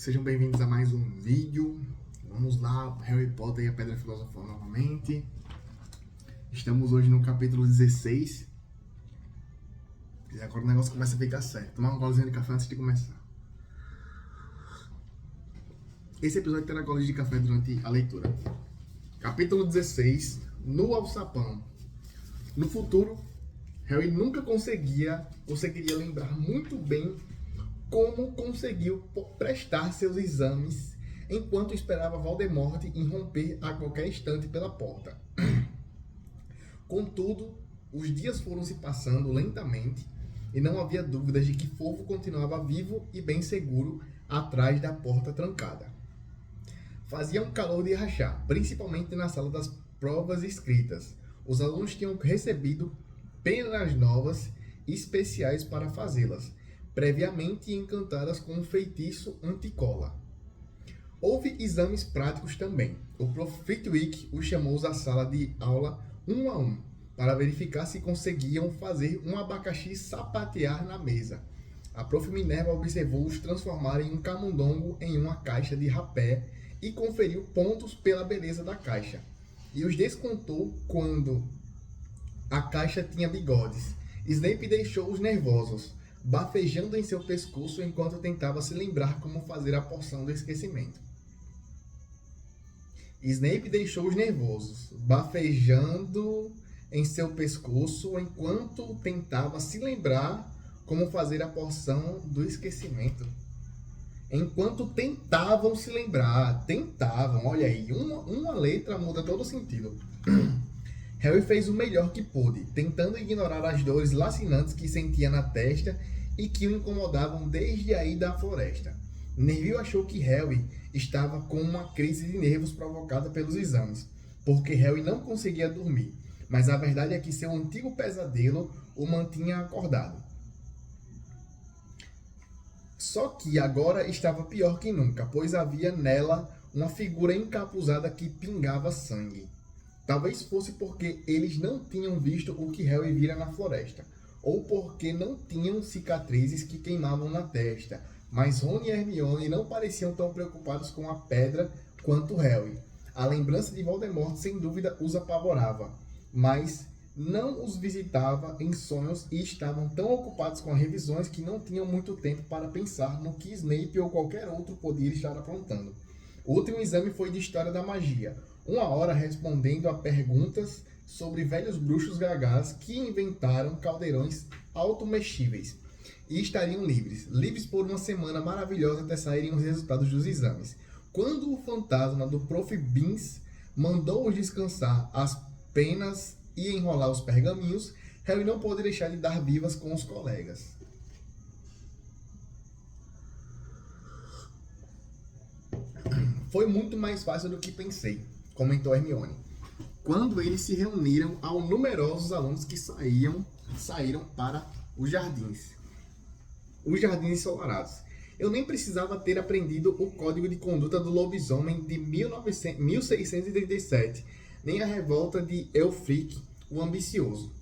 Sejam bem-vindos a mais um vídeo. Vamos lá, Harry Potter e a Pedra Filosofal novamente. Estamos hoje no capítulo 16. E agora o negócio começa a ficar sério. Tomar um golezinho de café antes de começar. Esse episódio terá gole de café durante a leitura. Capítulo 16, no alçapão. No futuro, Harry nunca conseguiria lembrar muito bem como conseguiu prestar seus exames enquanto esperava Voldemort irromper a qualquer instante pela porta. Contudo, os dias foram se passando lentamente e não havia dúvidas de que Fofo continuava vivo e bem seguro atrás da porta trancada. Fazia um calor de rachar, principalmente na sala das provas escritas. Os alunos tinham recebido penas novas especiais para fazê-las, previamente encantadas com um feitiço anti-cola. Houve exames práticos também. O Prof. Flitwick os chamou à sala de aula um a um, para verificar se conseguiam fazer um abacaxi sapatear na mesa. A Prof. Minerva observou-os transformarem um camundongo em uma caixa de rapé e conferiu pontos pela beleza da caixa. E os descontou quando a caixa tinha bigodes. Snape deixou-os nervosos, bafejando em seu pescoço enquanto tentava se lembrar como fazer a poção do esquecimento. Snape deixou-os nervosos, bafejando em seu pescoço enquanto tentava se lembrar como fazer a poção do esquecimento. Enquanto tentavam se lembrar, olha aí, uma letra muda todo o sentido. Harry fez o melhor que pôde, tentando ignorar as dores lacinantes que sentia na testa e que o incomodavam desde a ida à floresta. Neville achou que Harry estava com uma crise de nervos provocada pelos exames, porque Harry não conseguia dormir, mas a verdade é que seu antigo pesadelo o mantinha acordado. Só que agora estava pior que nunca, pois havia nela uma figura encapuzada que pingava sangue. Talvez fosse porque eles não tinham visto o que Harry vira na floresta, ou porque não tinham cicatrizes que queimavam na testa, mas Rony e Hermione não pareciam tão preocupados com a pedra quanto Harry. A lembrança de Voldemort sem dúvida os apavorava, mas não os visitava em sonhos e estavam tão ocupados com as revisões que não tinham muito tempo para pensar no que Snape ou qualquer outro podia estar aprontando. O último exame foi de História da Magia, 1 hora respondendo a perguntas sobre velhos bruxos gagás que inventaram caldeirões automexíveis e estariam livres por uma semana maravilhosa até saírem os resultados dos exames. Quando o fantasma do Prof. Beans mandou-os descansar as penas e enrolar os pergaminhos, Harry não pôde deixar de dar vivas com os colegas. Foi muito mais fácil do que pensei, comentou Hermione, quando eles se reuniram ao numerosos alunos que saíram para os jardins ensolarados. Eu nem precisava ter aprendido o Código de Conduta do Lobisomem de 1637, nem a revolta de Elfric, o Ambicioso.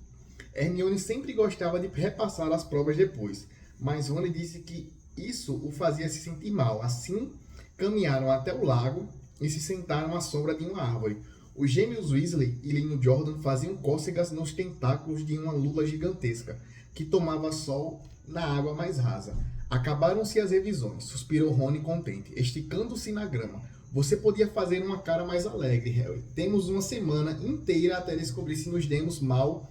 Hermione sempre gostava de repassar as provas depois, mas Rony disse que isso o fazia se sentir mal. Assim, caminharam até o lago e se sentaram à sombra de uma árvore. Os gêmeos Weasley e Lino Jordan faziam cócegas nos tentáculos de uma lula gigantesca, que tomava sol na água mais rasa. Acabaram-se as revisões, suspirou Rony contente, esticando-se na grama. Você podia fazer uma cara mais alegre, Harry. Temos uma semana inteira até descobrir se nos demos mal.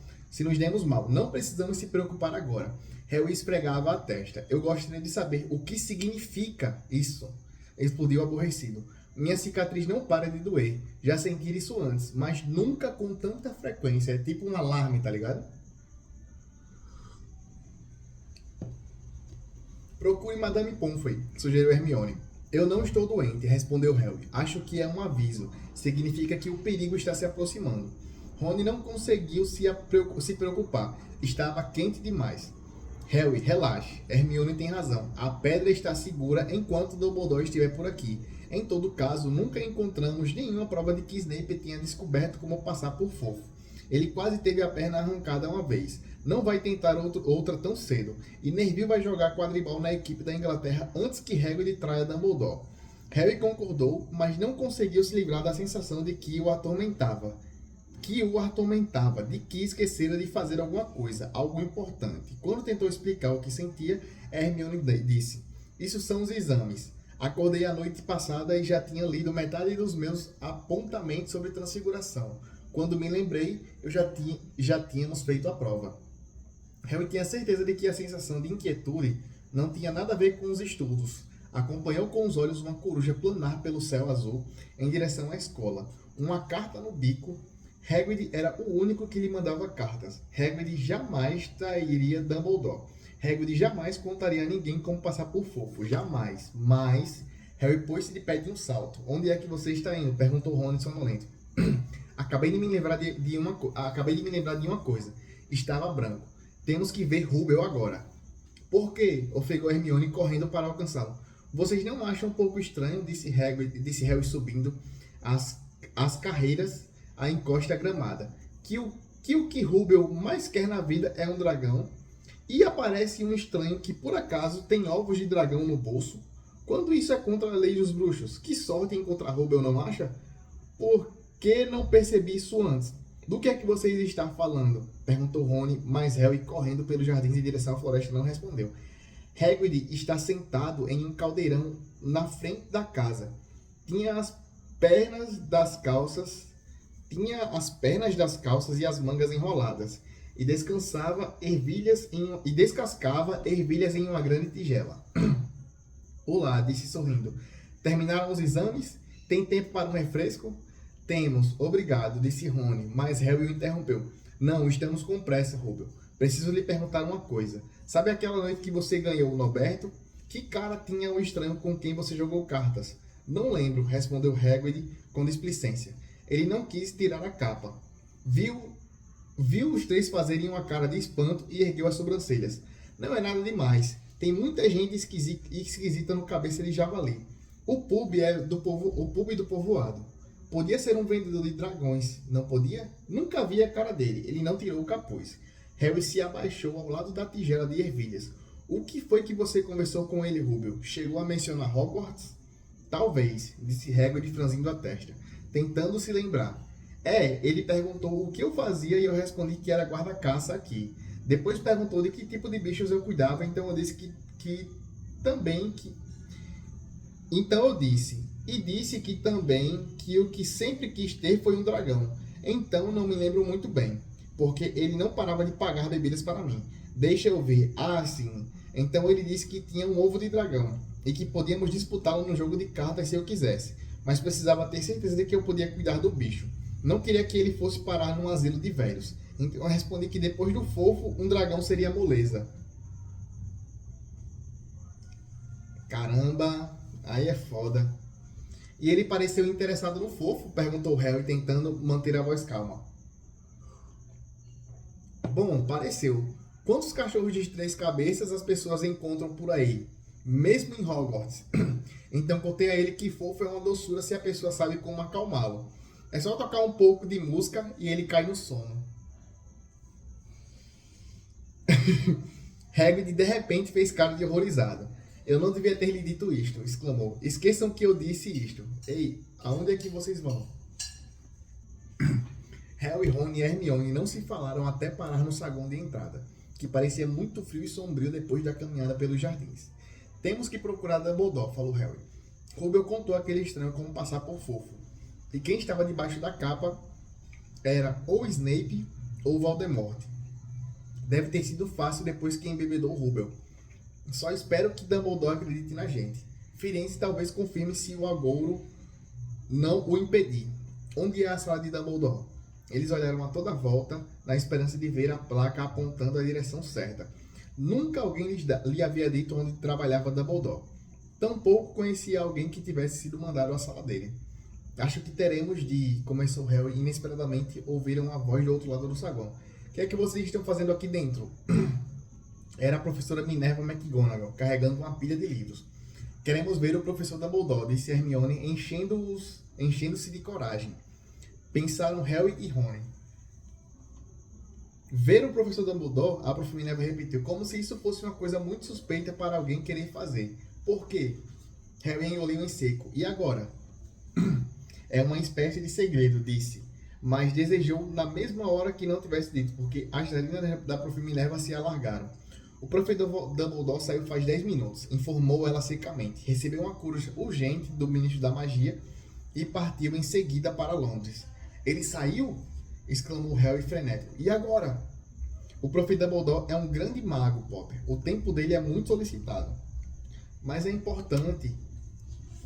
Não precisamos se preocupar agora. Harry esfregava a testa. Eu gostaria de saber o que significa isso. Explodiu aborrecido. Minha cicatriz não para de doer. Já senti isso antes, mas nunca com tanta frequência. É tipo um alarme, tá ligado? Procure Madame Pomfrey, sugeriu Hermione. Eu não estou doente, respondeu Harry. Acho que é um aviso. Significa que o perigo está se aproximando. Rony não conseguiu se preocupar. Estava quente demais. Harry, relaxe. Hermione tem razão. A pedra está segura enquanto Dumbledore estiver por aqui. Em todo caso, nunca encontramos nenhuma prova de que Snape tinha descoberto como passar por Fofo. Ele quase teve a perna arrancada uma vez, Não vai tentar outra tão cedo. E Neville vai jogar quadribol na equipe da Inglaterra antes que Hagrid traia Dumbledore. Harry concordou, mas não conseguiu se livrar da sensação de que o atormentava, de que esquecera de fazer alguma coisa, algo importante. Quando tentou explicar o que sentia, Hermione disse: "Isso são os exames. Acordei a noite passada e já tinha lido metade dos meus apontamentos sobre transfiguração. Quando me lembrei, já tínhamos feito a prova." Harry tinha certeza de que a sensação de inquietude não tinha nada a ver com os estudos. Acompanhou com os olhos uma coruja planar pelo céu azul em direção à escola. Uma carta no bico. Hagrid era o único que lhe mandava cartas. Hagrid jamais trairia Dumbledore. Hagrid jamais contaria a ninguém como passar por fofo. Jamais. Mas Harry pôs-se de pé de um salto. "Onde é que você está indo?" perguntou Rony sonolento. Acabei de me lembrar de uma coisa. Estava branco. "Temos que ver Rubel agora." "Por quê?" ofegou Hermione correndo para alcançá-lo. "Vocês não acham um pouco estranho?" disse Harry subindo as carreiras à encosta gramada. Que Rubel mais quer na vida é um dragão. E aparece um estranho que por acaso tem ovos de dragão no bolso. Quando isso é contra a lei dos bruxos? Que sorte encontrar Rubel, não acha? Por que não percebi isso antes? "Do que é que vocês estão falando?" perguntou Rony, mas Harry, correndo pelos jardins em direção à floresta, não respondeu. Hagrid está sentado em um caldeirão na frente da casa. Tinha as pernas das calças e as mangas enroladas, e descascava ervilhas em uma grande tigela. "Olá", disse sorrindo. "Terminaram os exames? Tem tempo para um refresco?" "Temos, obrigado", disse Rony, mas Harry o interrompeu. "Não, estamos com pressa, Rubel. Preciso lhe perguntar uma coisa. Sabe aquela noite que você ganhou o Norberto? Que cara tinha o estranho com quem você jogou cartas?" "Não lembro", respondeu Hagrid com displicência. Ele não quis tirar a capa. Viu os três fazerem uma cara de espanto e ergueu as sobrancelhas. "Não é nada demais. Tem muita gente esquisita no Cabeça de Javali. O pub do povoado. Podia ser um vendedor de dragões, não podia? Nunca vi a cara dele." Ele não tirou o capuz. Harry se abaixou ao lado da tigela de ervilhas. "O que foi que você conversou com ele, Rubel? Chegou a mencionar Hogwarts?" "Talvez", disse Hagrid franzindo a testa, tentando se lembrar. Ele perguntou o que eu fazia e eu respondi que era guarda-caça aqui. Depois perguntou de que tipo de bichos eu cuidava, então eu disse que também que o que sempre quis ter foi um dragão. Então não me lembro muito bem, porque ele não parava de pagar bebidas para mim. Deixa eu ver. Ah, sim. Então ele disse que tinha um ovo de dragão e que podíamos disputá-lo no jogo de cartas se eu quisesse, mas precisava ter certeza de que eu podia cuidar do bicho. Não queria que ele fosse parar num asilo de velhos. Então eu respondi que depois do fofo, um dragão seria moleza. Caramba, aí é foda. "E ele pareceu interessado no fofo?" perguntou Harry, tentando manter a voz calma. "Bom, pareceu. Quantos cachorros de 3 cabeças as pessoas encontram por aí? Mesmo em Hogwarts. Então contei a ele que fofo é uma doçura se a pessoa sabe como acalmá-lo. É só tocar um pouco de música e ele cai no sono." Hagrid de repente fez cara de horrorizado. "Eu não devia ter lhe dito isto", exclamou. "Esqueçam que eu disse isto. Ei, aonde é que vocês vão?" Harry, Ron e Hermione não se falaram até parar no saguão de entrada, que parecia muito frio e sombrio depois da caminhada pelos jardins. "Temos que procurar Dumbledore", falou Harry. Rubel contou àquele estranho como passar por fofo. E quem estava debaixo da capa era ou Snape ou Voldemort. Deve ter sido fácil depois que embebedou Rubel. Só espero que Dumbledore acredite na gente. Firenze talvez confirme se o agouro não o impedir. Onde é a sala de Dumbledore? Eles olharam a toda volta, na esperança de ver a placa apontando a direção certa. Nunca alguém lhe havia dito onde trabalhava Dumbledore. Tampouco conhecia alguém que tivesse sido mandado à sala dele. "Acho que teremos de..." começou Harry, inesperadamente ouviram a voz do outro lado do saguão. "O que é que vocês estão fazendo aqui dentro?" Era a professora Minerva McGonagall, carregando uma pilha de livros. "Queremos ver o professor Dumbledore", disse Hermione, enchendo-se de coragem. Pensaram Harry e Rony. Ver o professor Dumbledore, a prof. Minerva repetiu, como se isso fosse uma coisa muito suspeita para alguém querer fazer. Por quê? Harry engoliu em seco. E agora? É uma espécie de segredo, disse. Mas desejou na mesma hora que não tivesse dito, porque as narinas da prof. Minerva se alargaram. O professor Dumbledore saiu faz 10 minutos, informou ela secamente. Recebeu uma cura urgente do ministro da magia e partiu em seguida para Londres. Ele saiu? Exclamou Harry frenético. E agora? O Prof. Dumbledore é um grande mago, Potter. O tempo dele é muito solicitado. Mas é importante.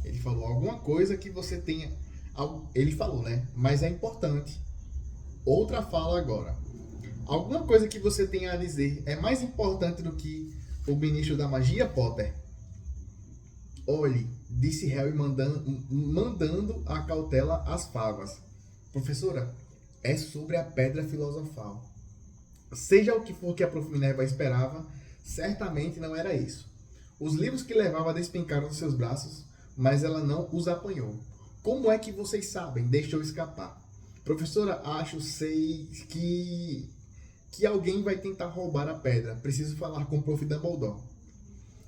Ele falou alguma coisa que você tenha... Ele falou, né? Mas é importante. Outra fala agora. Alguma coisa que você tenha a dizer é mais importante do que o ministro da magia, Potter? Olhe, disse Harry mandando a cautela às favas. Professora, é sobre a pedra filosofal. Seja o que for que a prof. Minerva esperava, certamente não era isso. Os livros que levava despencaram dos seus braços, mas ela não os apanhou. Como é que vocês sabem? Deixou escapar. Professora, sei que alguém vai tentar roubar a pedra. Preciso falar com o Prof. Dumbledore.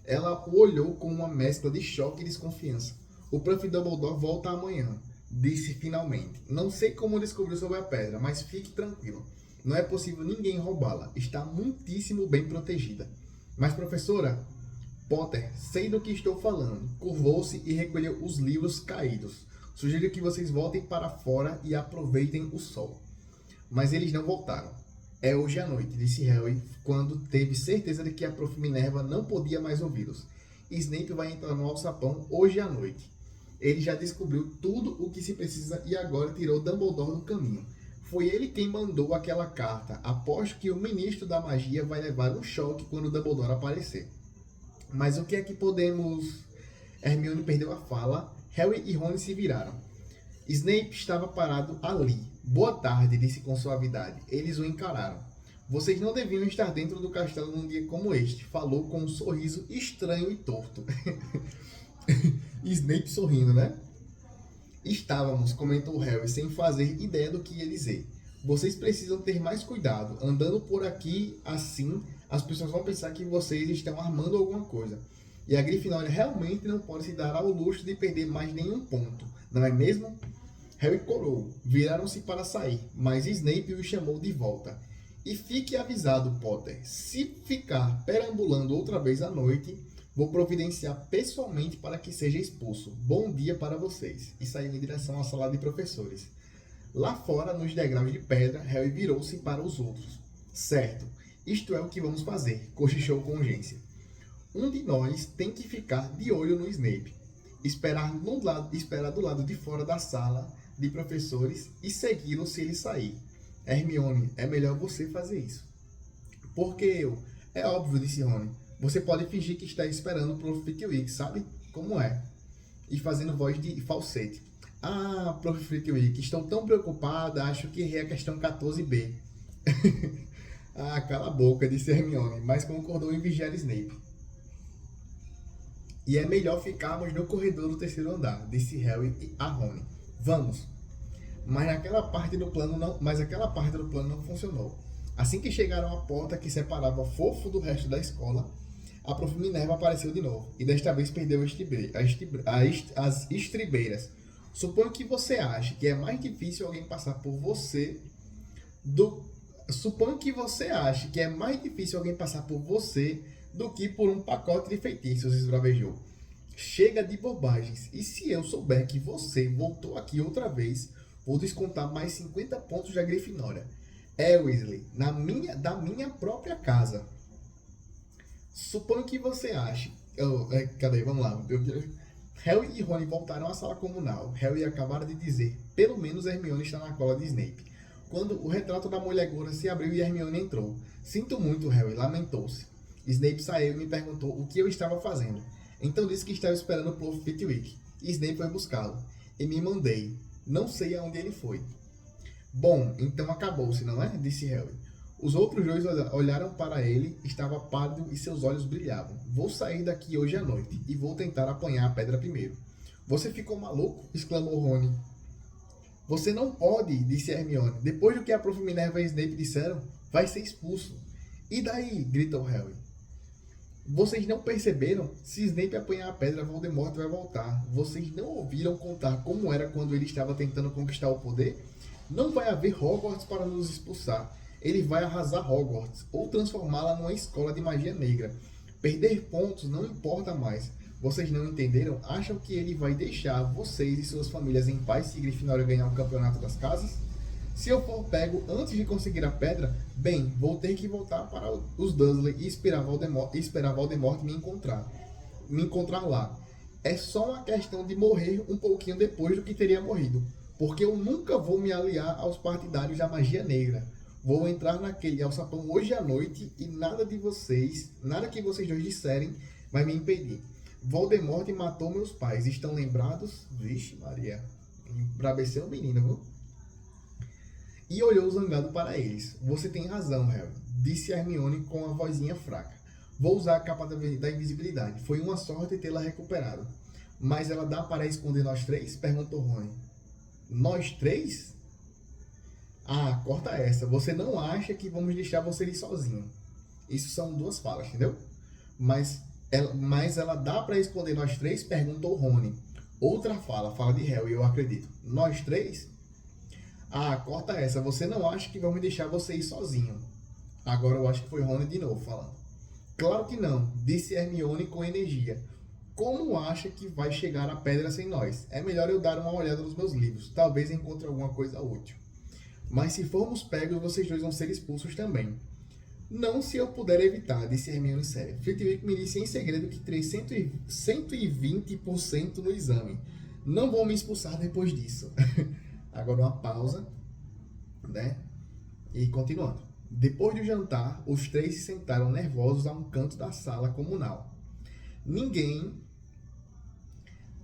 Ela o olhou com uma mescla de choque e desconfiança. O Prof. Dumbledore volta amanhã, disse finalmente. Não sei como descobriu sobre a pedra, mas fique tranquilo. Não é possível ninguém roubá-la. Está muitíssimo bem protegida. Mas, professora, Potter, sei do que estou falando. Curvou-se e recolheu os livros caídos. Sugiro que vocês voltem para fora e aproveitem o sol. Mas eles não voltaram. É hoje à noite, disse Harry, quando teve certeza de que a prof. Minerva não podia mais ouvi-los. Snape vai entrar no alçapão hoje à noite. Ele já descobriu tudo o que se precisa e agora tirou Dumbledore do caminho. Foi ele quem mandou aquela carta. Aposto que o ministro da magia vai levar um choque quando Dumbledore aparecer. Mas o que é que podemos... Hermione perdeu a fala. Harry e Rony se viraram. Snape estava parado ali. Boa tarde, disse com suavidade. Eles o encararam. Vocês não deviam estar dentro do castelo num dia como este, falou com um sorriso estranho e torto. Snape sorrindo, né? Estávamos, comentou Harry, sem fazer ideia do que ia dizer. Vocês precisam ter mais cuidado. Andando por aqui assim, as pessoas vão pensar que vocês estão armando alguma coisa. E a Grifinória realmente não pode se dar ao luxo de perder mais nenhum ponto, não é mesmo? Harry corou. Viraram-se para sair, mas Snape o chamou de volta. E fique avisado, Potter. Se ficar perambulando outra vez à noite, vou providenciar pessoalmente para que seja expulso. Bom dia para vocês. E saiu em direção à sala de professores. Lá fora, nos degraus de pedra, Harry virou-se para os outros. Certo, isto é o que vamos fazer, cochichou com urgência. Um de nós tem que ficar de olho no Snape. Esperar do lado de fora da sala de professores e segui-lo se ele sair. Hermione, é melhor você fazer isso. Por que eu? É óbvio, disse Rony. Você pode fingir que está esperando o Prof. Flitwick, sabe? Como é? E fazendo voz de falsete. Ah, Prof. Flitwick, estou tão preocupada, acho que errei a questão 14b. Ah, cala a boca, disse Hermione, mas concordou em vigiar Snape. E é melhor ficarmos no corredor do terceiro andar, disse Harry a Rony. Vamos. Mas aquela parte do plano não funcionou. Assim que chegaram à porta que separava Fofo do resto da escola, a prof. Minerva apareceu de novo, e desta vez perdeu as estribeiras. Suponho que você ache que é mais difícil alguém passar por você do que por um pacote de feitiços, esbravejou. Chega de bobagens, e se eu souber que você voltou aqui outra vez, vou descontar mais 50 pontos da Grifinória. Weasley, da minha própria casa. Suponho que você ache... cadê? Vamos lá. Harry e Rony voltaram à sala comunal. Harry acabara de dizer, pelo menos Hermione está na cola de Snape. Quando o retrato da mulher gorda se abriu e Hermione entrou. Sinto muito, Harry, lamentou-se. Snape saiu e me perguntou o que eu estava fazendo. Então disse que estava esperando o Prof. Flitwick. Snape foi buscá-lo. E me mandei. Não sei aonde ele foi. Bom, então acabou-se, não é? Disse Harry. Os outros dois olharam para ele, estava pálido e seus olhos brilhavam. Vou sair daqui hoje à noite e vou tentar apanhar a pedra primeiro. Você ficou maluco? Exclamou Rony. Você não pode, disse Hermione. Depois do que a prof. Minerva e Snape disseram, vai ser expulso. E daí? Gritou Harry. Vocês não perceberam? Se Snape apanhar a pedra, Voldemort vai voltar. Vocês não ouviram contar como era quando ele estava tentando conquistar o poder? Não vai haver Hogwarts para nos expulsar. Ele vai arrasar Hogwarts, ou transformá-la numa escola de magia negra. Perder pontos não importa mais. Vocês não entenderam? Acham que ele vai deixar vocês e suas famílias em paz se Grifinória ganhar o campeonato das casas? Se eu for pego antes de conseguir a pedra, bem, vou ter que voltar para os Dursley e esperar Voldemort me encontrar lá. É só uma questão de morrer um pouquinho depois do que teria morrido, porque eu nunca vou me aliar aos partidários da magia negra. Vou entrar naquele alçapão hoje à noite e nada que vocês dois disserem vai me impedir. Voldemort matou meus pais, estão lembrados? Vixe Maria, embrabeceu o menino, viu? E olhou zangado para eles. Você tem razão, Harry, disse Hermione com uma vozinha fraca. Vou usar a capa da invisibilidade. Foi uma sorte tê-la recuperado. Mas ela dá para esconder nós três? Perguntou Rony. Nós três? Ah, corta essa. Você não acha que vamos deixar você ir sozinho. Isso são duas falas, entendeu? Mas ela dá para esconder nós três? Perguntou Rony. Outra fala de Harry, eu acredito. Nós três? Ah, corta essa. Você não acha que vamos deixar você ir sozinho? Agora eu acho que foi Rony de novo falando. Claro que não, disse Hermione com energia. Como acha que vai chegar a pedra sem nós? É melhor eu dar uma olhada nos meus livros. Talvez encontre alguma coisa útil. Mas se formos pegos, vocês dois vão ser expulsos também. Não se eu puder evitar, disse Hermione séria. Flitwick me disse em segredo que terei 120% no exame. Não vou me expulsar depois disso. Agora uma pausa, né? E continuando. Depois do jantar, os três se sentaram nervosos a um canto da sala comunal. Ninguém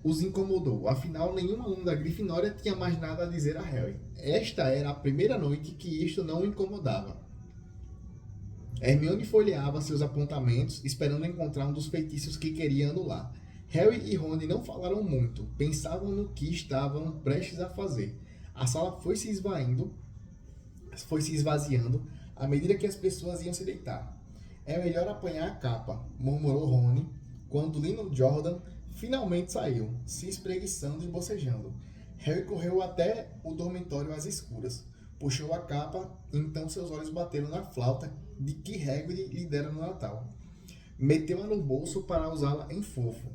os incomodou. Afinal, nenhum aluno da Grifinória tinha mais nada a dizer a Harry. Esta era a primeira noite que isto não o incomodava. Hermione folheava seus apontamentos, esperando encontrar um dos feitiços que queria anular. Harry e Rony não falaram muito, pensavam no que estavam prestes a fazer. A sala foi se esvaziando à medida que as pessoas iam se deitar. É melhor apanhar a capa, murmurou Rony, quando Lino Jordan finalmente saiu, se espreguiçando e bocejando. Harry correu até o dormitório às escuras. Puxou a capa, e então seus olhos bateram na flauta de que Hagrid lhe dera no Natal. Meteu-a no bolso para usá-la em fofo.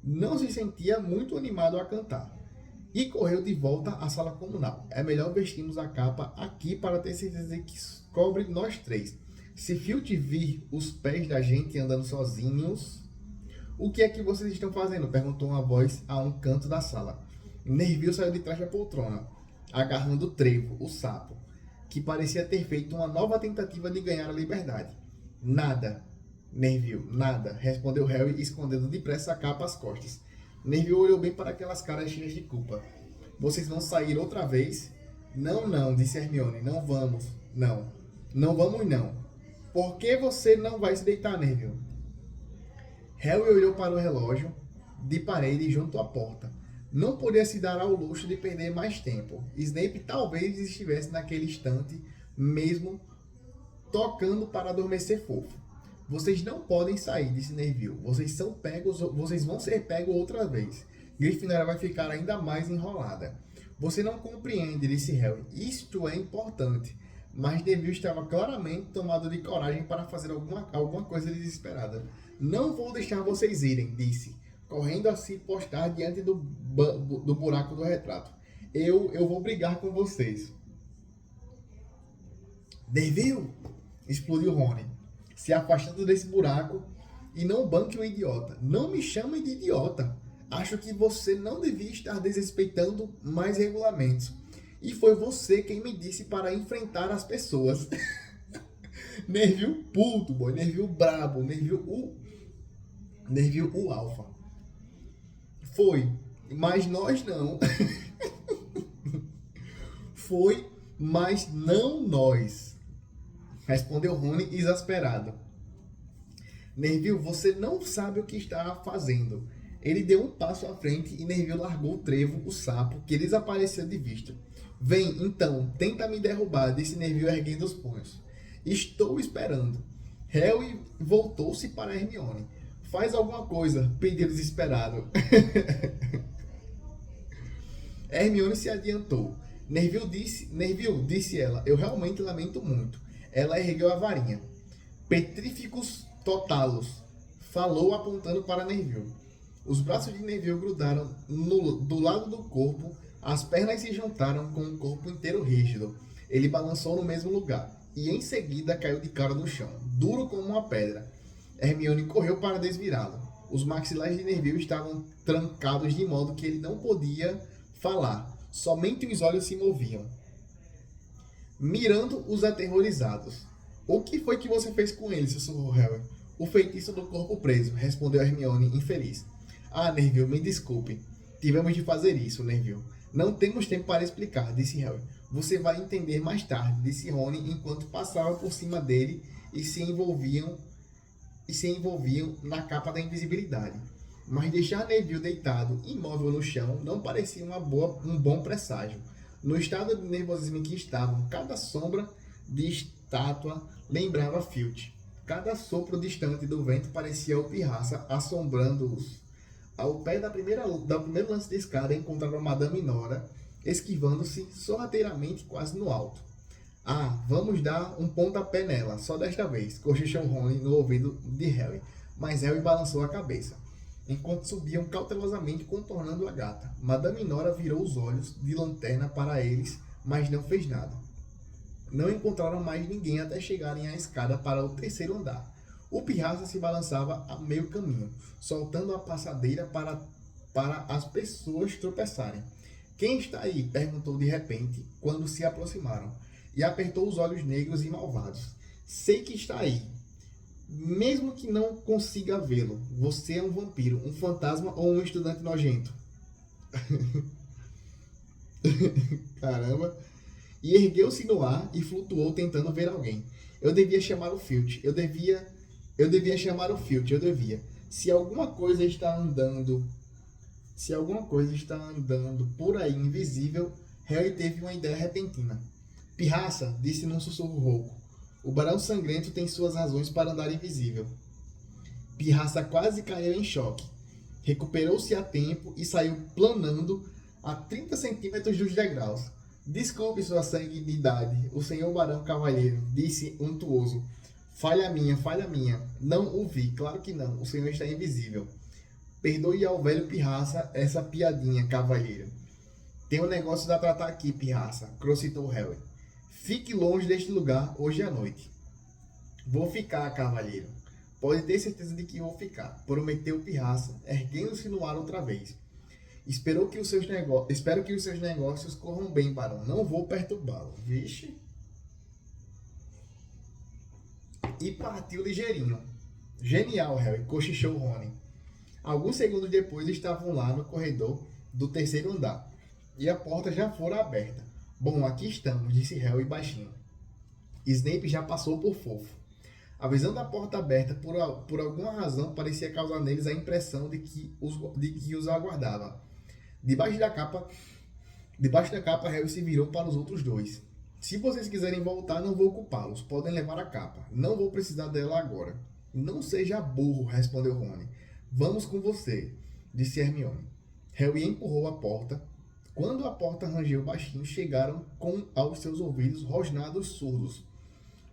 Não se sentia muito animado a cantar. E correu de volta à sala comunal. É melhor vestirmos a capa aqui para ter certeza que cobre nós três. Se Filch vir os pés da gente andando sozinhos... O que é que vocês estão fazendo? Perguntou uma voz a um canto da sala. Neville saiu de trás da poltrona, agarrando o Trevo, o sapo, que parecia ter feito uma nova tentativa de ganhar a liberdade. Nada, Neville, nada, respondeu Harry, escondendo depressa a capa às costas. Neville olhou bem para aquelas caras cheias de culpa. Vocês vão sair outra vez? Não, disse Hermione. Não vamos. Não vamos não. Por que você não vai se deitar, Neville? Harry olhou para o relógio de parede junto à porta. Não podia se dar ao luxo de perder mais tempo. Snape talvez estivesse naquele instante mesmo tocando para adormecer fofo. Vocês não podem sair, disse Neville. Vocês vão ser pegos outra vez. Grifinória vai ficar ainda mais enrolada. Você não compreende, disse Harry. Isto é importante. Mas Neville estava claramente tomado de coragem para fazer alguma coisa desesperada. Não vou deixar vocês irem, disse, correndo a se postar diante do buraco do retrato. Eu vou brigar com vocês. Neville! Explodiu Rony, se afastando desse buraco. E não banque um idiota. Não me chame de idiota. Acho que você não devia estar desrespeitando mais regulamentos. E foi você quem me disse para enfrentar as pessoas. Neville puto, boy. Neville brabo. Neville o alfa. Foi, mas nós não. Foi, mas não nós. Respondeu Rony exasperado. Neville, você não sabe o que está fazendo. Ele deu um passo à frente e Neville largou o Trevo, o sapo, que desapareceu de vista. Vem, então, tenta me derrubar, disse Neville erguendo os punhos. Estou esperando. Harry voltou-se para Hermione. Faz alguma coisa, pediu desesperado. Hermione se adiantou. Neville, disse ela, eu realmente lamento muito. Ela ergueu a varinha. Petríficos totalos, falou apontando para Neville. Os braços de Neville grudaram do lado do corpo, as pernas se juntaram com o corpo inteiro rígido. Ele balançou no mesmo lugar e em seguida caiu de cara no chão, duro como uma pedra. Hermione correu para desvirá-lo. Os maxilares de Neville estavam trancados de modo que ele não podia falar. Somente os olhos se moviam, mirando os aterrorizados. O que foi que você fez com ele? Sussurrou Harry. O feitiço do corpo preso, respondeu Hermione, infeliz. Ah, Neville, me desculpe. Tivemos de fazer isso, Neville. Não temos tempo para explicar, disse Harry. Você vai entender mais tarde, disse Rony, enquanto passava por cima dele e se envolviam na capa da invisibilidade. Mas deixar Neville deitado, imóvel no chão, não parecia um bom presságio. No estado de nervosismo em que estavam, cada sombra de estátua lembrava Filch. Cada sopro distante do vento parecia o Pirraça, assombrando-os. Ao pé do primeiro lance de escada, encontraram Madame Nora, esquivando-se sorrateiramente quase no alto. Ah, vamos dar um pontapé nela, só desta vez, cochichou Rony no ouvido de Harry, mas Harry balançou a cabeça. Enquanto subiam cautelosamente contornando a gata, Madame Nora virou os olhos de lanterna para eles, mas não fez nada. Não encontraram mais ninguém até chegarem à escada para o terceiro andar. O Pirraça se balançava a meio caminho, soltando a passadeira para as pessoas tropeçarem. Quem está aí? Perguntou de repente, quando se aproximaram, e apertou os olhos negros e malvados. Sei que está aí. Mesmo que não consiga vê-lo, você é um vampiro, um fantasma ou um estudante nojento. Caramba. E ergueu-se no ar e flutuou tentando ver alguém. Eu devia chamar o Filch. Eu devia chamar o Filch. Se alguma coisa está andando por aí invisível, Harry teve uma ideia repentina. Pirraça, disse num sussurro rouco. O Barão Sangrento tem suas razões para andar invisível. Pirraça quase caiu em choque. Recuperou-se a tempo e saiu planando a 30 centímetros dos degraus. Desculpe sua sanguinidade, o senhor Barão Cavalheiro, disse untuoso. Falha minha. Não o vi, claro que não, o senhor está invisível. Perdoe ao velho Pirraça essa piadinha, cavalheiro. Tem um negócio a tratar aqui, Pirraça, crocitou Harry. Fique longe deste lugar hoje à noite. Vou ficar, cavalheiro. Pode ter certeza de que vou ficar, prometeu Pirraça, erguendo-se no ar outra vez. Espero que os seus negócios corram bem, barão. Não vou perturbá-lo. Vixe. E partiu ligeirinho. Genial, Harry, cochichou Rony. Alguns segundos depois estavam lá no corredor do terceiro andar. E a porta já fora aberta. Bom, aqui estamos, disse Harry baixinho. Snape já passou por fofo. A visão da porta aberta, por alguma razão, parecia causar neles a impressão de que os aguardava. Debaixo da capa, Harry se virou para os outros dois. Se vocês quiserem voltar, não vou culpá-los. Podem levar a capa. Não vou precisar dela agora. Não seja burro, respondeu Rony. Vamos com você, disse Hermione. Harry empurrou a porta. Quando a porta rangeu baixinho, chegaram aos seus ouvidos rosnados surdos.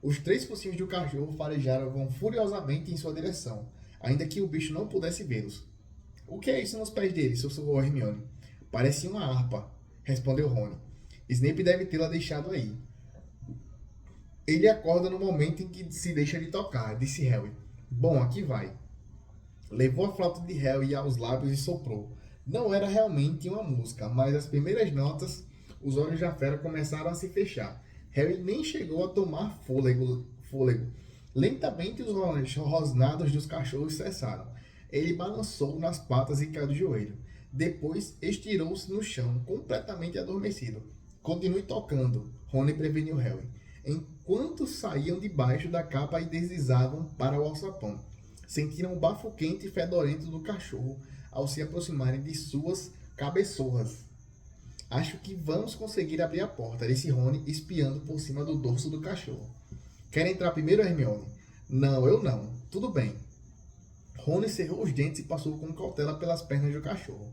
Os 3 focinhos do cachorro farejavam furiosamente em sua direção, ainda que o bicho não pudesse vê-los. O que é isso nos pés dele? Sussurrou Hermione. Parecia uma harpa, respondeu Rony. Snape deve tê-la deixado aí. Ele acorda no momento em que se deixa de tocar, disse Harry. Bom, aqui vai. Levou a flauta de Harry aos lábios e soprou. Não era realmente uma música, mas as primeiras notas, os olhos da fera começaram a se fechar. Harry nem chegou a tomar fôlego. Lentamente os rosnados dos cachorros cessaram. Ele balançou nas patas e caiu do joelho. Depois estirou-se no chão, completamente adormecido. Continue tocando, Rony preveniu Harry, enquanto saíam debaixo da capa e deslizavam para o alçapão. Sentiram o bafo quente e fedorento do cachorro ao se aproximarem de suas cabeçorras. Acho que vamos conseguir abrir a porta, disse Rony, espiando por cima do dorso do cachorro. Quer entrar primeiro, Hermione? Não, eu não. Tudo bem. Rony cerrou os dentes e passou com cautela pelas pernas do cachorro.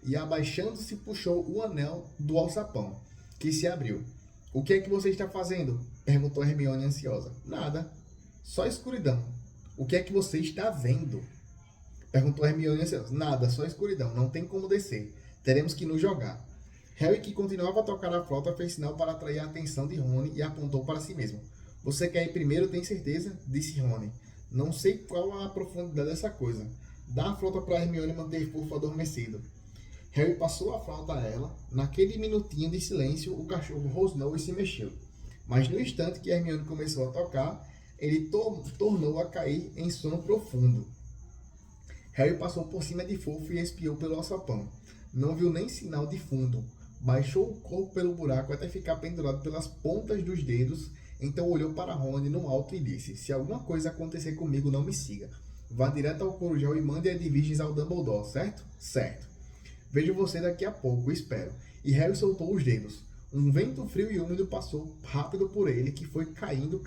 E abaixando-se puxou o anel do alçapão, que se abriu. O que é que você está fazendo? Perguntou Hermione ansiosa. Nada. Só escuridão. O que é que você está vendo? Perguntou Hermione ansiosa. Nada, só escuridão. Não tem como descer. Teremos que nos jogar. Harry, que continuava a tocar a flauta, fez sinal para atrair a atenção de Rony e apontou para si mesmo. Você quer ir primeiro, tem certeza? Disse Rony. Não sei qual a profundidade dessa coisa. Dá a flauta para Hermione manter fofo adormecido. Harry passou a flauta a ela. Naquele minutinho de silêncio, o cachorro rosnou e se mexeu. Mas no instante que Hermione começou a tocar, ele tornou a cair em sono profundo. Harry passou por cima de Fofo e espiou pelo alçapão. Não viu nem sinal de fundo. Baixou o corpo pelo buraco até ficar pendurado pelas pontas dos dedos. Então olhou para Rony no alto e disse: se alguma coisa acontecer comigo, não me siga. Vá direto ao Corujão e mande a de virgens ao Dumbledore, certo? Certo. Vejo você daqui a pouco, espero. E Harry soltou os dedos. Um vento frio e úmido passou rápido por ele, que foi caindo.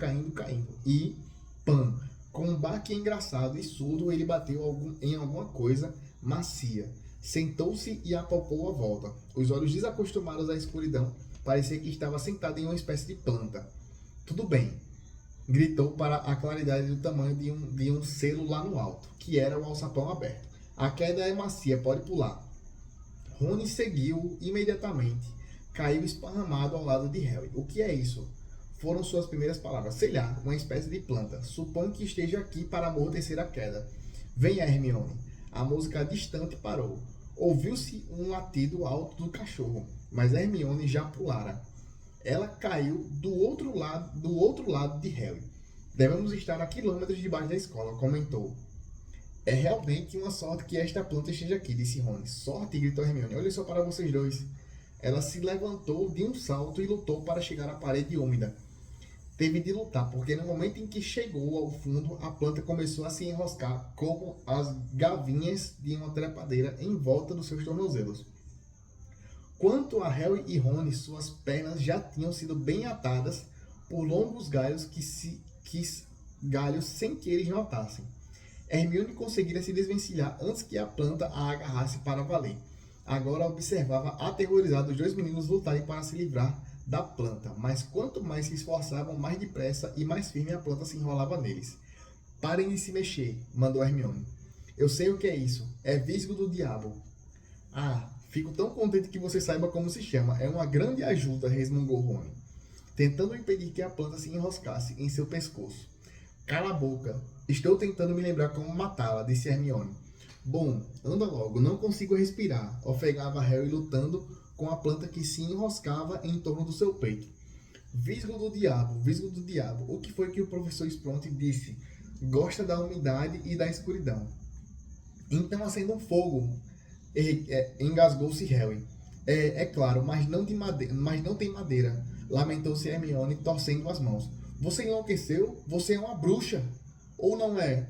E, pam! Com um baque engraçado e surdo, ele bateu em alguma coisa macia. Sentou-se e apalpou a volta. Os olhos desacostumados à escuridão, parecia que estava sentado em uma espécie de planta. Tudo bem, gritou para a claridade do tamanho de um selo lá no alto, que era o alçapão aberto. A queda é macia, pode pular. Rony seguiu imediatamente. Caiu esparramado ao lado de Harry. O que é isso? Foram suas primeiras palavras. Sei lá, uma espécie de planta. Suponho que esteja aqui para amortecer a queda. Venha, Hermione. A música distante parou. Ouviu-se um latido alto do cachorro, mas Hermione já pulara. Ela caiu do outro lado de Harry. Devemos estar a quilômetros debaixo da escola, comentou. É realmente uma sorte que esta planta esteja aqui, disse Rony. Sorte, gritou Hermione. Olha só para vocês dois. Ela se levantou de um salto e lutou para chegar à parede úmida. Teve de lutar, porque no momento em que chegou ao fundo, a planta começou a se enroscar como as gavinhas de uma trepadeira em volta dos seus tornozelos. Quanto a Harry e Rony, suas pernas já tinham sido bem atadas por longos galhos galhos sem que eles notassem. Hermione conseguira se desvencilhar antes que a planta a agarrasse para valer. Agora observava aterrorizado os dois meninos lutarem para se livrar da planta, mas quanto mais se esforçavam, mais depressa e mais firme a planta se enrolava neles. Parem de se mexer, mandou Hermione. Eu sei o que é isso. É visgo do diabo. Ah, fico tão contente que você saiba como se chama. É uma grande ajuda, resmungou Rony, tentando impedir que a planta se enroscasse em seu pescoço. Cala a boca. Estou tentando me lembrar como matá-la, disse Hermione. Bom, anda logo, não consigo respirar, ofegava Harry lutando com a planta que se enroscava em torno do seu peito. Visgo do diabo, o que foi que o professor Sprout disse? Gosta da umidade e da escuridão. Então acenda um fogo, engasgou-se Harry. É claro, mas não tem madeira, lamentou-se Hermione, torcendo as mãos. Você enlouqueceu? Você é uma bruxa. Ou não é?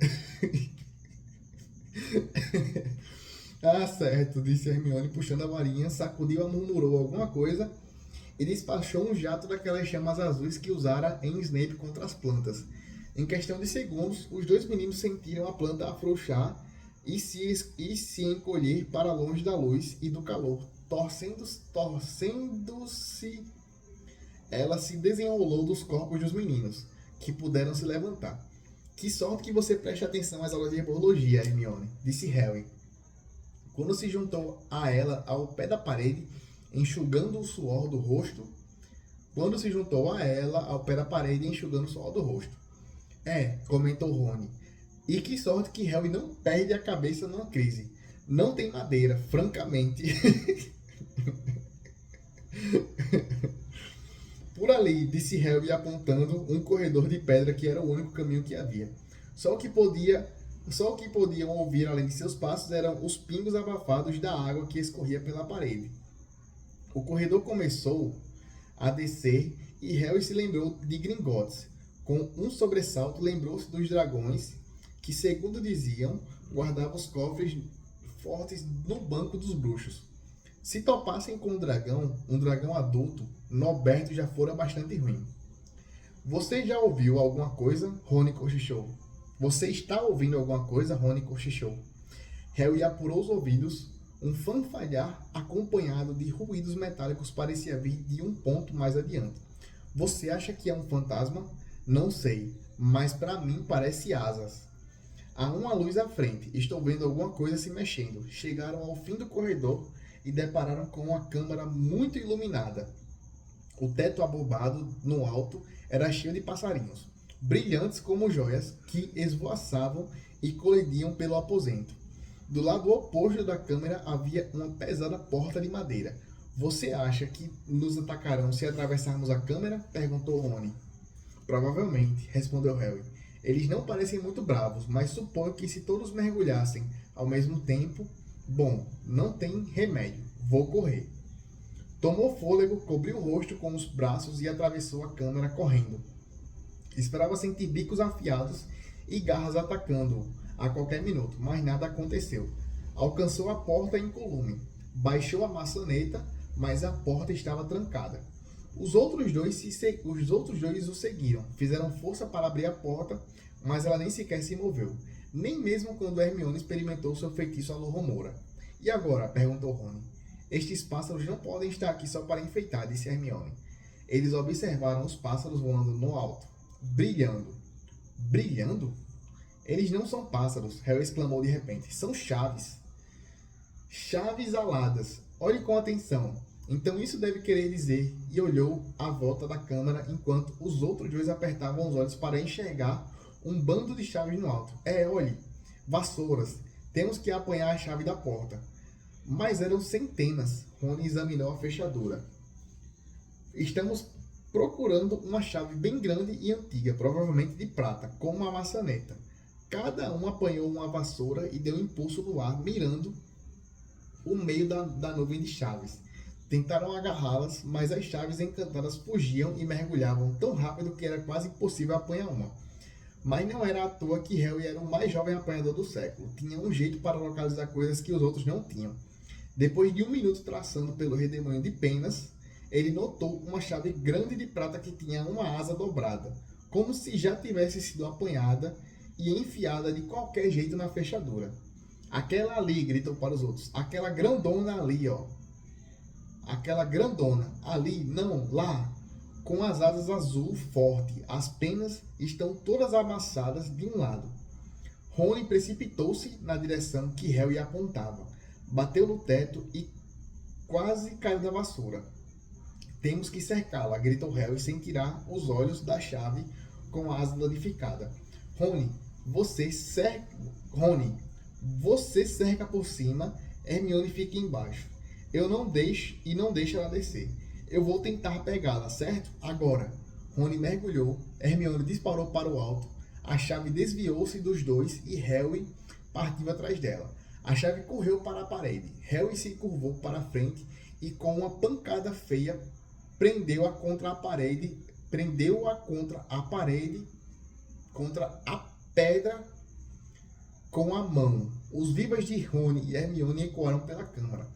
Ah, certo, disse Hermione, puxando a varinha, sacudiu, murmurou alguma coisa e despachou um jato daquelas chamas azuis que usara em Snape contra as plantas. Em questão de segundos, os dois meninos sentiram a planta afrouxar e se encolher para longe da luz e do calor. Torcendo-se, ela se desenrolou dos corpos dos meninos, que puderam se levantar. Que sorte que você preste atenção às aulas de herbologia, Hermione, disse Harry, quando se juntou a ela ao pé da parede, enxugando o suor do rosto. Comentou Rony. E que sorte que Harry não perde a cabeça numa crise. Não tem madeira, francamente. Por ali, disse Harry apontando um corredor de pedra que era o único caminho que havia. Só o que podiam ouvir além de seus passos eram os pingos abafados da água que escorria pela parede. O corredor começou a descer e Harry se lembrou de Gringotts. Com um sobressalto, lembrou-se dos dragões que, segundo diziam, guardavam os cofres fortes no banco dos bruxos. Se topassem com um dragão adulto, Norberto já fora bastante ruim. Você já ouviu alguma coisa? Rony cochichou. Você está ouvindo alguma coisa? Rony cochichou. Harry apurou os ouvidos. Um fanfalhar acompanhado de ruídos metálicos parecia vir de um ponto mais adiante. Você acha que é um fantasma? Não sei, mas para mim parece asas. Há uma luz à frente. Estou vendo alguma coisa se mexendo. Chegaram ao fim do corredor e depararam com uma câmara muito iluminada. O teto abobado no alto era cheio de passarinhos, brilhantes como joias, que esvoaçavam e colidiam pelo aposento. Do lado oposto da câmara havia uma pesada porta de madeira. Você acha que nos atacarão se atravessarmos a câmara? Perguntou Rony. Provavelmente, respondeu Harry. Eles não parecem muito bravos, mas suponho que se todos mergulhassem ao mesmo tempo... Bom, não tem remédio. Vou correr. Tomou fôlego, cobriu o rosto com os braços e atravessou a câmara correndo. Esperava sentir bicos afiados e garras atacando-o a qualquer minuto, mas nada aconteceu. Alcançou a porta incolume. Baixou a maçaneta, mas a porta estava trancada. Os outros dois o seguiram. Fizeram força para abrir a porta, mas ela nem sequer se moveu. Nem mesmo quando Hermione experimentou seu feitiço Alohomora. E agora? Perguntou Rony. Estes pássaros não podem estar aqui só para enfeitar, disse Hermione. Eles observaram os pássaros voando no alto, brilhando. Brilhando? Eles não são pássaros, Harry exclamou de repente. São chaves. Chaves aladas. Olhe com atenção. Então isso deve querer dizer... E olhou à volta da câmara enquanto os outros dois apertavam os olhos para enxergar um bando de chaves no alto. Olhe. Vassouras. Temos que apanhar a chave da porta. Mas eram centenas. Rony examinou a fechadura. Estamos procurando uma chave bem grande e antiga, provavelmente de prata, com uma maçaneta. Cada um apanhou uma vassoura e deu um impulso no ar, mirando o meio da nuvem de chaves. Tentaram agarrá-las, mas as chaves encantadas fugiam e mergulhavam tão rápido que era quase impossível apanhar uma. Mas não era à toa que Harry era o mais jovem apanhador do século. Tinha um jeito para localizar coisas que os outros não tinham. Depois de 1 minuto traçando pelo redemoinho de penas, ele notou uma chave grande de prata que tinha uma asa dobrada, como se já tivesse sido apanhada e enfiada de qualquer jeito na fechadura. Aquela ali, gritou para os outros. Aquela grandona ali, ó. Aquela grandona. Ali, não, lá. Com as asas azul forte. As penas estão todas amassadas de um lado. Rony precipitou-se na direção que Harry apontava. Bateu no teto e quase caiu da vassoura. Temos que cercá-la, gritou Harry sem tirar os olhos da chave com a asa danificada. Rony, você cerca por cima, Hermione fica embaixo. Eu não deixo e não deixa ela descer. Eu vou tentar pegá-la, certo? Agora. Rony mergulhou, Hermione disparou para o alto, a chave desviou-se dos dois e Harry partiu atrás dela. A chave correu para a parede. Harry se curvou para a frente e com uma pancada feia prendeu-a contra a parede, contra a pedra com a mão. Os vivas de Rony e Hermione ecoaram pela câmara.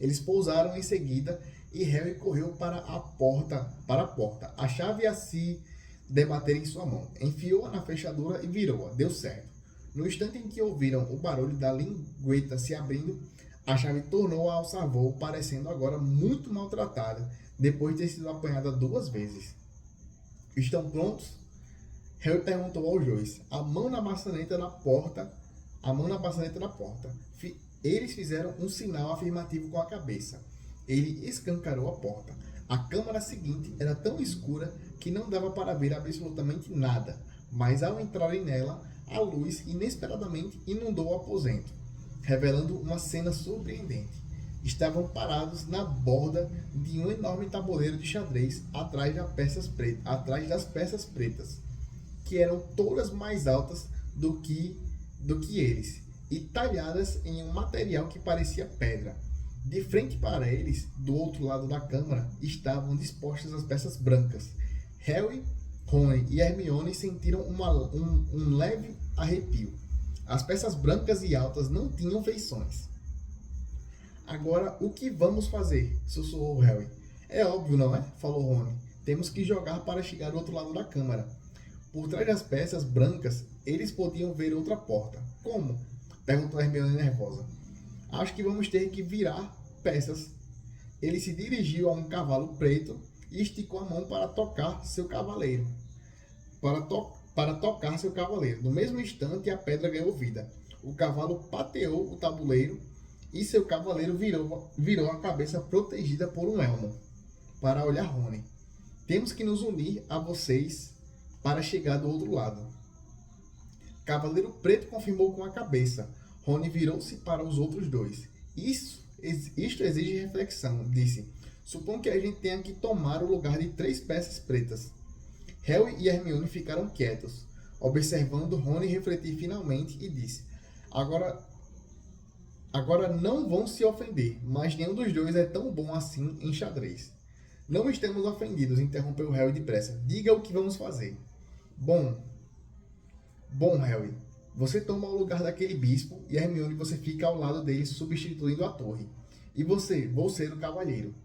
Eles pousaram em seguida e Harry correu para a porta. A chave a se debater em sua mão. Enfiou-a na fechadura e virou-a. Deu certo. No instante em que ouviram o barulho da lingueta se abrindo, a chave tornou-a ao voo, parecendo agora muito maltratada, depois de ter sido apanhada 2 vezes. Estão prontos? Harry perguntou aos dois. A mão na maçaneta da porta. Eles fizeram um sinal afirmativo com a cabeça. Ele escancarou a porta. A câmara seguinte era tão escura que não dava para ver absolutamente nada, mas ao entrarem nela, a luz inesperadamente inundou o aposento, revelando uma cena surpreendente. Estavam parados na borda de um enorme tabuleiro de xadrez atrás das peças pretas, que eram todas mais altas do que eles, e talhadas em um material que parecia pedra. De frente para eles, do outro lado da câmara, estavam dispostas as peças brancas. Harry, Rony e Hermione sentiram um leve arrepio. As peças brancas e altas não tinham feições. Agora, o que vamos fazer? Sussurrou Harry. É óbvio, não é? Falou Rony. Temos que jogar para chegar do outro lado da câmara. Por trás das peças brancas, eles podiam ver outra porta. Como? Perguntou Hermione nervosa. Acho que vamos ter que virar peças. Ele se dirigiu a um cavalo preto e esticou a mão para tocar seu cavaleiro. Para tocar seu cavaleiro. No mesmo instante, a pedra ganhou vida. O cavalo pateou o tabuleiro e seu cavaleiro virou a cabeça protegida por um elmo. Para olhar Rony. Temos que nos unir a vocês para chegar do outro lado. Cavaleiro Preto confirmou com a cabeça. Rony virou-se para os outros dois. Isto exige reflexão, disse. Suponho que a gente tenha que tomar o lugar de 3 peças pretas. Harry e Hermione ficaram quietos, observando Rony refletir finalmente e disse. Agora não vão se ofender, mas nenhum dos dois é tão bom assim em xadrez. Não estamos ofendidos, interrompeu Harry depressa. Diga o que vamos fazer. Bom, Harry, você toma o lugar daquele bispo e Hermione você fica ao lado dele substituindo a torre. E você, vou ser o cavalheiro.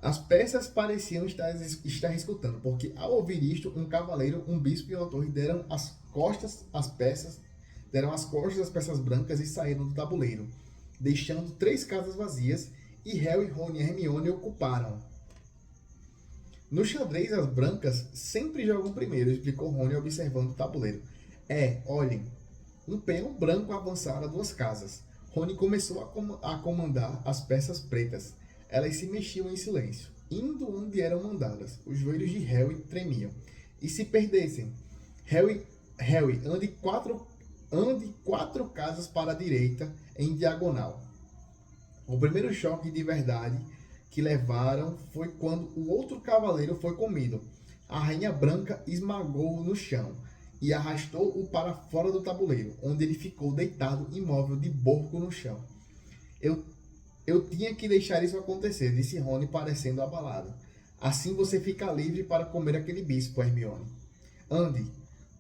As peças pareciam estar escutando, porque ao ouvir isto, um cavaleiro, um bispo e uma torre deram as costas às peças brancas e saíram do tabuleiro, deixando 3 casas vazias, e Harry, Ron e Hermione ocuparam. No xadrez, as brancas sempre jogam primeiro, explicou Rony observando o tabuleiro. Olhem, um peão branco avançara 2 casas. Rony começou a comandar as peças pretas. Elas se mexiam em silêncio, indo onde eram mandadas. Os joelhos de Harry tremiam. E se perdessem? Harry, ande 4 casas para a direita, em diagonal. O primeiro choque de verdade que levaram foi quando o outro cavaleiro foi comido. A rainha branca esmagou-o no chão e arrastou-o para fora do tabuleiro, onde ele ficou deitado imóvel de borco no chão. Eu tinha que deixar isso acontecer, disse Rony, parecendo abalado. Assim você fica livre para comer aquele bispo, Hermione. Ande.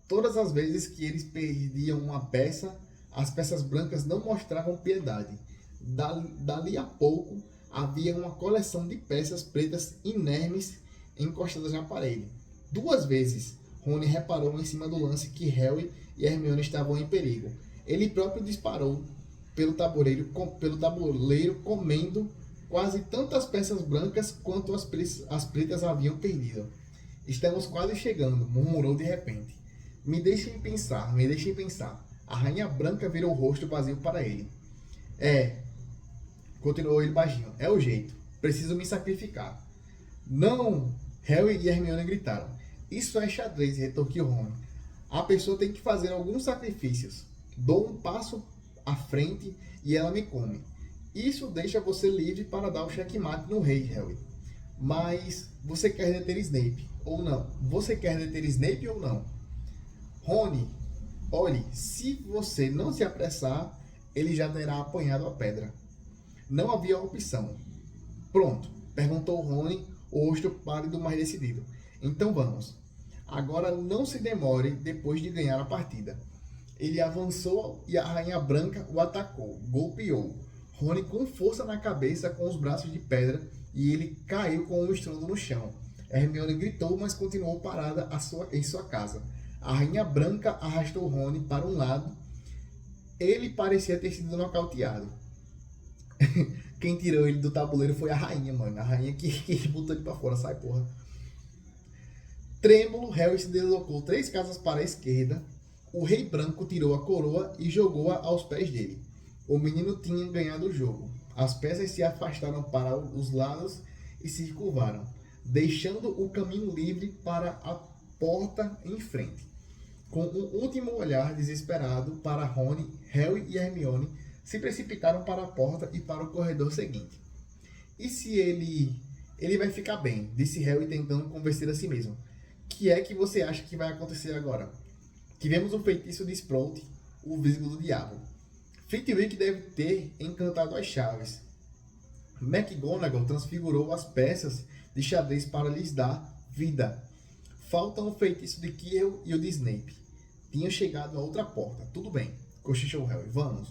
Todas as vezes que eles perdiam uma peça, as peças brancas não mostravam piedade. Dali a pouco, havia uma coleção de peças pretas inermes encostadas na parede. 2 vezes, Rony reparou em cima do lance que Harry e Hermione estavam em perigo. Ele próprio disparou pelo tabuleiro comendo quase tantas peças brancas quanto as pretas haviam perdido. Estamos quase chegando, murmurou de repente. Me deixem pensar. A rainha branca virou o rosto vazio para ele. Continuou ele baixinho. É o jeito. Preciso me sacrificar. Não! Harry e Hermione gritaram. Isso é xadrez, retorquiu Rony. A pessoa tem que fazer alguns sacrifícios. Dou um passo à frente e ela me come. Isso deixa você livre para dar o checkmate no rei, Harry. Mas você quer deter Snape ou não? Rony, olhe, se você não se apressar, ele já terá apanhado a pedra. Não havia opção. Pronto, perguntou Rony, o rosto pálido mas decidido. Então vamos. Agora não se demore depois de ganhar a partida. Ele avançou e a rainha branca o atacou, golpeou. Rony com força na cabeça com os braços de pedra e ele caiu com um estrondo no chão. Hermione gritou, mas continuou parada em sua casa. A rainha branca arrastou Rony para um lado. Ele parecia ter sido nocauteado. Quem tirou ele do tabuleiro foi a rainha, mano. A rainha que botou ele pra fora. Sai, porra. Trêmulo, Harry se deslocou 3 casas para a esquerda. O rei branco tirou a coroa e jogou-a aos pés dele. O menino tinha ganhado o jogo. As peças se afastaram para os lados e se curvaram, deixando o caminho livre para a porta em frente. Com um último olhar desesperado para Rony, Harry e Hermione se precipitaram para a porta e para o corredor seguinte. E se ele vai ficar bem, disse Harry tentando convencer a si mesmo. Que é que você acha que vai acontecer agora? Tivemos o feitiço de Sprout, o Visgo do Diabo. Flitwick deve ter encantado as chaves. McGonagall transfigurou as peças de xadrez para lhes dar vida. Faltam o feitiço de Quirrell e o de Snape. Tinha chegado a outra porta. Tudo bem, cochichou Harry. Vamos.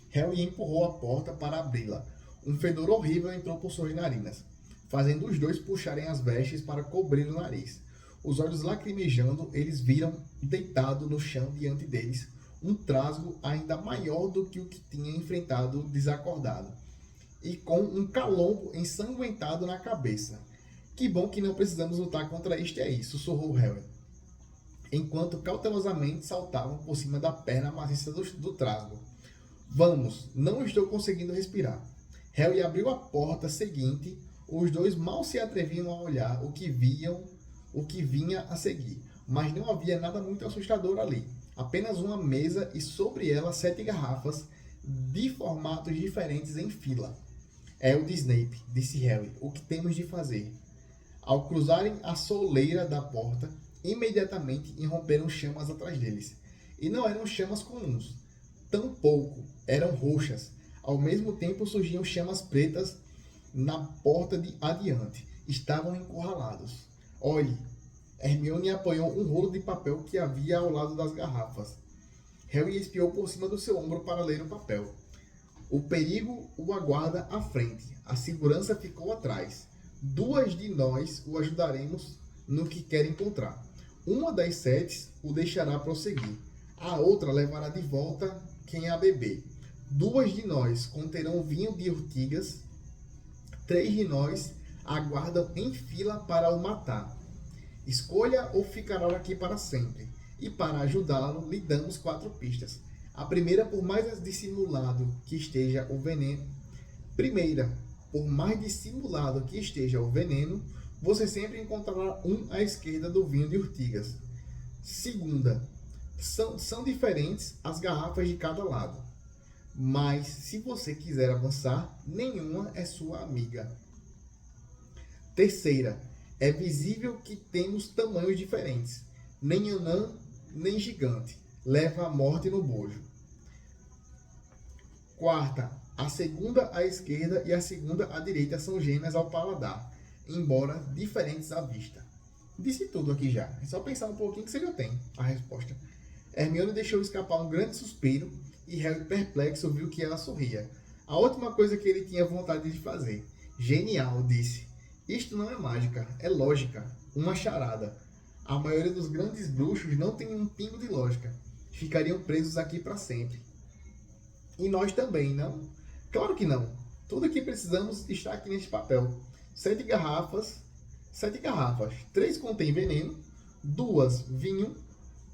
Harry empurrou a porta para abri-la. Um fedor horrível entrou por suas narinas. fazendo os dois puxarem as vestes para cobrir o nariz. Os olhos lacrimejando, eles viram deitado no chão diante deles um trasgo ainda maior do que o que tinha enfrentado desacordado, e com um calombo ensanguentado na cabeça. Que bom que não precisamos lutar contra este aí, sussurrou Harry, enquanto cautelosamente saltavam por cima da perna maciça do trasgo. Vamos, não estou conseguindo respirar. Harry abriu a porta seguinte, os dois mal se atreviam a olhar o que vinha a seguir, mas não havia nada muito assustador ali. Apenas uma mesa e sobre ela 7 garrafas de formatos diferentes em fila. É o de Snape, disse Harry. O que temos de fazer? Ao cruzarem a soleira da porta, imediatamente irromperam chamas atrás deles. E não eram chamas comuns. Tampouco eram roxas. Ao mesmo tempo surgiam chamas pretas na porta de adiante. Estavam encurralados. Olhe! Hermione apanhou um rolo de papel que havia ao lado das garrafas. Harry espiou por cima do seu ombro para ler o papel. O perigo o aguarda à frente. A segurança ficou atrás. 2 de nós o ajudaremos no que quer encontrar. Uma das 7 o deixará prosseguir. A outra levará de volta quem a beber. 2 de nós conterão vinho de urtigas. 3 de nós aguardam em fila para o matar. Escolha ou ficará aqui para sempre. E para ajudá-lo, lhe damos 4 pistas. A primeira, por mais dissimulado que esteja o veneno. Você sempre encontrará um à esquerda do vinho de urtigas. Segunda, são diferentes as garrafas de cada lado. Mas, se você quiser avançar, nenhuma é sua amiga. Terceira, é visível que temos tamanhos diferentes. Nem anã, nem gigante. Leva a morte no bojo. Quarta, a segunda à esquerda e a segunda à direita são gêmeas ao paladar, embora diferentes à vista. Disse tudo aqui já. É só pensar um pouquinho que você já tem a resposta. Hermione deixou escapar um grande suspiro e Harry, perplexo, viu que ela sorria. A última coisa que ele tinha vontade de fazer. Genial, disse. Isto não é mágica, é lógica, uma charada. A maioria dos grandes bruxos não tem um pingo de lógica. Ficariam presos aqui para sempre. E nós também, não? Claro que não. Tudo o que precisamos está aqui neste papel. 7 garrafas. 3 contêm veneno, 2 vinho,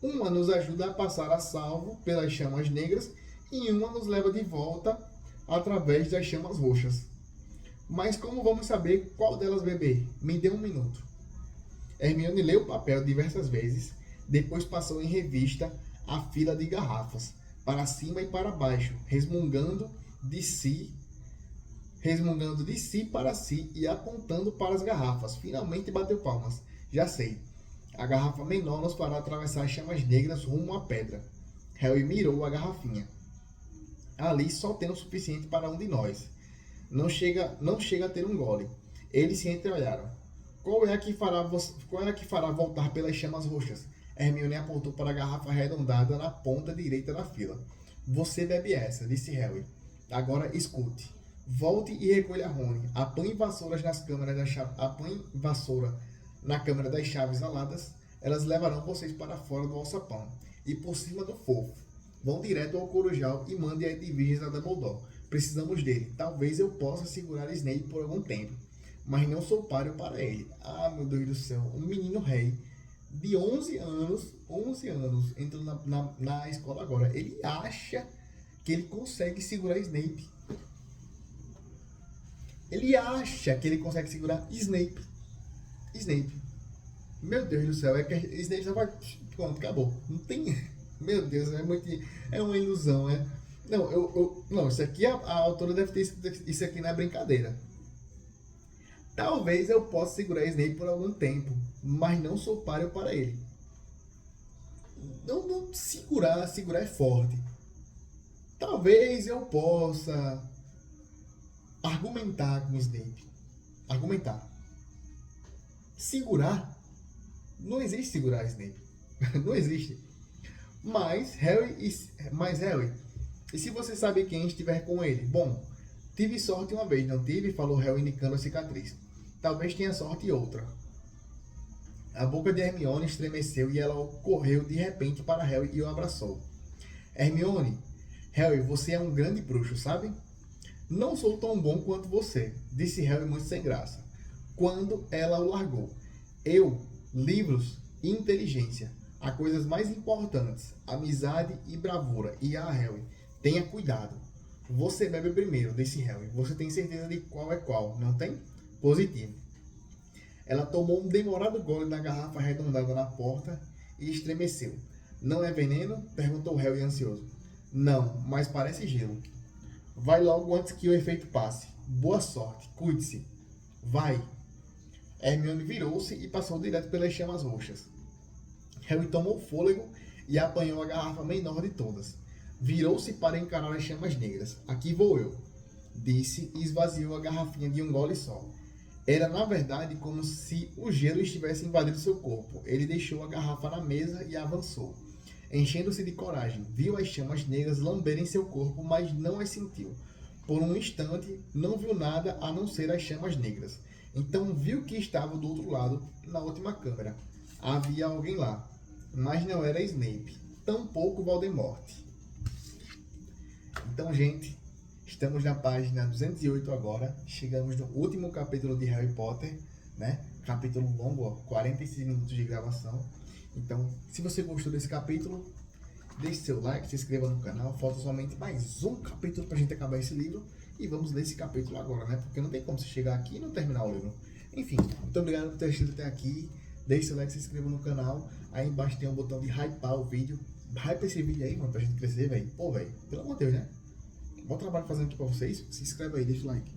uma nos ajuda a passar a salvo pelas chamas negras e uma nos leva de volta através das chamas roxas. Mas como vamos saber qual delas beber? Me dê um minuto. Hermione leu o papel diversas vezes, depois passou em revista a fila de garrafas, para cima e para baixo, resmungando de si para si e apontando para as garrafas. Finalmente bateu palmas. Já sei. A garrafa menor nos fará atravessar as chamas negras rumo à pedra. Harry mirou a garrafinha. Ali só tem o suficiente para um de nós. Não chega a ter um gole. Eles se entreolharam. Qual é a que fará voltar pelas chamas roxas? Hermione apontou para a garrafa arredondada na ponta direita da fila. Você bebe essa, disse Harry. Agora escute. Volte e recolha Rony. Apanhe vassoura na câmara das chaves aladas. Elas levarão vocês para fora do alçapão e por cima do fofo. Vão direto ao Corujal e mande a Edviges a Dumbledore. Precisamos dele. Talvez eu possa segurar Snape por algum tempo, mas não sou páreo para ele. Ah, meu Deus do céu. Um menino rei de 11 anos, entrando na escola agora. Ele acha que ele consegue segurar Snape. Ele acha que ele consegue segurar Snape. Meu Deus do céu, é que Snape já vai... Pronto, acabou. Não tem... Meu Deus, é uma ilusão, é... Não, isso aqui, a autora deve ter... Isso aqui não é brincadeira. Talvez eu possa segurar Snape por algum tempo, mas não sou páreo para ele. Não segurar é forte. Talvez eu possa argumentar com Snape. Segurar? Não existe segurar Snape. Não existe. Mas Harry, e se você sabe quem estiver com ele? Bom, tive sorte uma vez, não tive? Falou Harry indicando a cicatriz. Talvez tenha sorte outra. A boca de Hermione estremeceu e ela correu de repente para Harry e o abraçou. Hermione, Harry, você é um grande bruxo, sabe? Não sou tão bom quanto você, disse Harry muito sem graça, quando ela o largou. Eu, livros e inteligência, há coisas mais importantes, amizade e bravura. E Harry, tenha cuidado. Você bebe primeiro, disse Harry. Você tem certeza de qual é qual, não tem? Positivo. Ela tomou um demorado gole na garrafa arredondada na porta e estremeceu. Não é veneno? Perguntou Harry ansioso. Não, mas parece gelo. Vai logo antes que o efeito passe. Boa sorte, cuide-se. Vai. Hermione virou-se e passou direto pelas chamas roxas. Harry tomou fôlego e apanhou a garrafa menor de todas. Virou-se para encarar as chamas negras. Aqui vou eu, disse e esvaziou a garrafinha de um gole só. Era, na verdade, como se o gelo estivesse invadindo seu corpo. Ele deixou a garrafa na mesa e avançou. Enchendo-se de coragem, viu as chamas negras lamberem seu corpo, mas não as sentiu. Por um instante, não viu nada a não ser as chamas negras. Então viu que estava do outro lado, na última câmara. Havia alguém lá, mas não era Snape, tampouco Voldemort. Então, gente, estamos na página 208 agora. Chegamos no último capítulo de Harry Potter, né? Capítulo longo, ó, 46 minutos de gravação. Então, se você gostou desse capítulo, deixe seu like, se inscreva no canal. Falta somente mais um capítulo pra gente acabar esse livro. E vamos ler esse capítulo agora, né? Porque não tem como você chegar aqui e não terminar o livro. Enfim, muito obrigado por ter assistido até aqui. Deixe seu like, se inscreva no canal. Aí embaixo tem um botão de hypar o vídeo. Hype esse vídeo aí, mano, pra gente crescer, velho. Pô, velho, pelo amor de Deus, né? Bom trabalho fazendo aqui pra vocês. Se inscreve aí, deixa o like.